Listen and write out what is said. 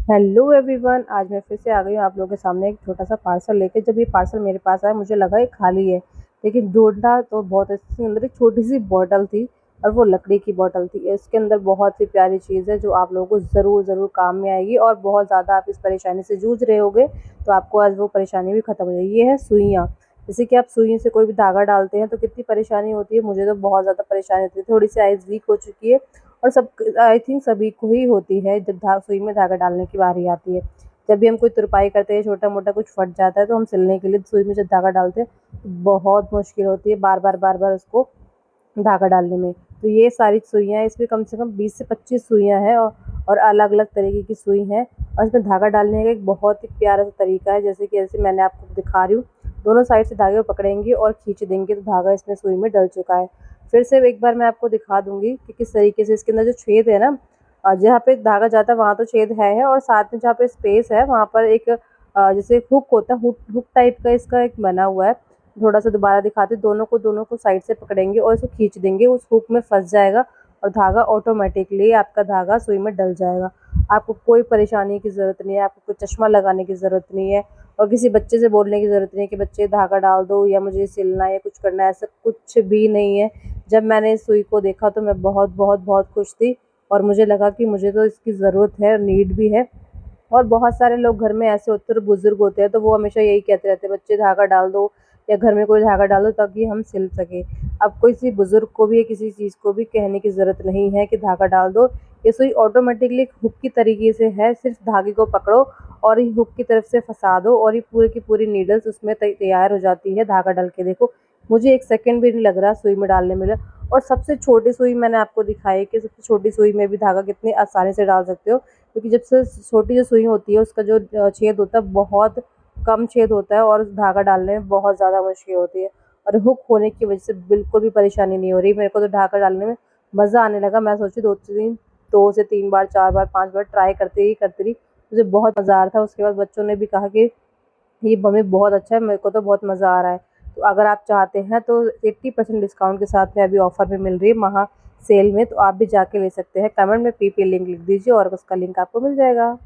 Hello everyone, आज मैं फिर से आ गई हूँ आप लोगों के सामने एक छोटा सा पार्सल लेके। जब ये पार्सल मेरे पास आया मुझे लगा ये खाली है, लेकिन ढूंढा तो बहुत इसके अंदर एक छोटी सी बॉटल थी और वो लकड़ी की बॉटल थी। इसके अंदर बहुत सी प्यारी चीज़ है जो आप लोगों को ज़रूर ज़रूर काम में आएगी और बहुत ज़्यादा आप इस परेशानी से जूझ रहे होगे तो आपको आज वो परेशानी भी खत्म हो जाएगी। ये है सुइयाँ। जैसे कि आप सुई से कोई भी धागा डालते हैं तो कितनी परेशानी होती है, मुझे तो बहुत ज़्यादा परेशानी होती है। थोड़ी सी आइज़ वीक हो चुकी है और सब आई थिंक सभी को ही होती है जब सुई में धागा डालने की बारी आती है। जब भी हम कोई तुरपाई करते हैं, छोटा मोटा कुछ फट जाता है तो हम सिलने के लिए सुई में जब धागा डालते हैं तो बहुत मुश्किल होती है बार बार उसको धागा डालने में। तो ये सारी सुइयाँ, इसमें कम से कम 20 से 25 सुइयाँ हैं और अलग अलग तरीके की सुई हैं। और इसमें धागा डालने का एक बहुत ही प्यारा सा तरीका है। जैसे मैंने आपको दिखा रही हूँ, दोनों साइड से धागे को पकड़ेंगे और खींच देंगे तो धागा इसमें सुई में डल चुका है। फिर से एक बार मैं आपको दिखा दूंगी कि किस तरीके से इसके अंदर जो छेद है ना, जहाँ पे धागा जाता है वहाँ तो छेद है, और साथ में जहाँ पे स्पेस है वहाँ पर एक जैसे हुक होता है, हुक हुक टाइप का इसका एक बना हुआ है। थोड़ा सा दोबारा दिखाते, दोनों को साइड से पकड़ेंगे और इसको खींच देंगे, उस हुक में फंस जाएगा और धागा ऑटोमेटिकली आपका धागा सुई में डल जाएगा। आपको कोई परेशानी की ज़रूरत नहीं है, आपको कोई चश्मा लगाने की ज़रूरत नहीं है और किसी बच्चे से बोलने की ज़रूरत नहीं है कि बच्चे धागा डाल दो या मुझे सिलना है या कुछ करना है, ऐसा कुछ भी नहीं है। जब मैंने इस सुई को देखा तो मैं बहुत बहुत बहुत खुश थी और मुझे लगा कि मुझे तो इसकी ज़रूरत है, नीड भी है। और बहुत सारे लोग घर में ऐसे होते हैं, बुजुर्ग होते हैं, तो वो हमेशा यही कहते रहते हैं बच्चे धागा डाल दो या घर में कोई धागा डाल दो ताकि हम सिल सके। अब किसी बुजुर्ग को भी या किसी चीज़ को भी कहने की ज़रूरत नहीं है कि धागा डाल दो। ये सुई ऑटोमेटिकली एक हुक की तरीके से है, सिर्फ धागे को पकड़ो और ये हुक की तरफ से फंसा दो और ये पूरी की पूरी नीडल्स उसमें तैयार हो जाती है। धागा डाल के देखो, मुझे एक सेकंड भी नहीं लग रहा सुई में डालने में। और सबसे छोटी सुई मैंने आपको दिखाई कि सबसे छोटी सुई में भी धागा कितनी आसानी से डाल सकते हो, क्योंकि जब से छोटी जो सुई होती है उसका जो छेद होता है बहुत कम छेद होता है और उस धागा डालने में बहुत ज़्यादा मुश्किल होती है। और हुक होने की वजह से बिल्कुल भी परेशानी नहीं हो रही। मेरे को तो धागा डालने में मज़ा आने लगा। मैं सोची 2 से 3 बार, 4 बार, 5 बार ट्राई करती रही। मुझे बहुत मज़ा आ रहा था। उसके बाद बच्चों ने भी कहा कि ये मम्मी बहुत अच्छा है, मेरे को तो बहुत मज़ा आ रहा है। तो अगर आप चाहते हैं तो 80% डिस्काउंट के साथ में अभी ऑफ़र में मिल रही है महा सेल में, तो आप भी जाके ले सकते हैं। कमेंट में पीपी लिंक लिख दीजिए और उसका लिंक आपको मिल जाएगा।